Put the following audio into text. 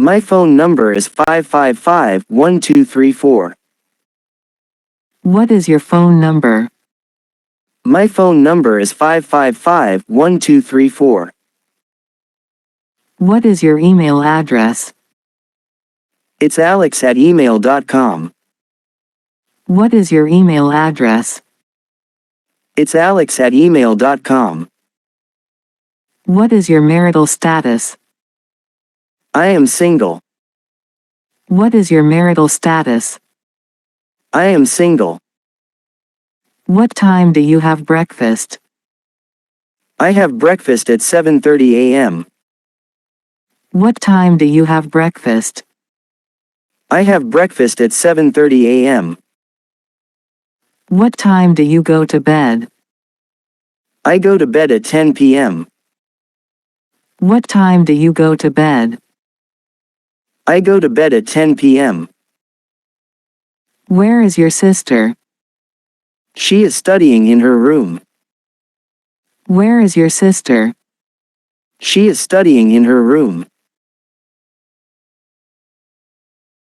My phone number is 555-1234. What is your phone number? My phone number is 555-1234. What is your email address? It's alex@email.com. What is your email address? It's alex@email.com. What is your marital status? I am single. What is your marital status? I am single. What time do you have breakfast? I have breakfast at 7:30 a.m. What time do you have breakfast? I have breakfast at 7:30 a.m. What time do you go to bed? I go to bed at 10 p.m. What time do you go to bed? I go to bed at 10 p.m. Where is your sister? She is studying in her room. Where is your sister? She is studying in her room.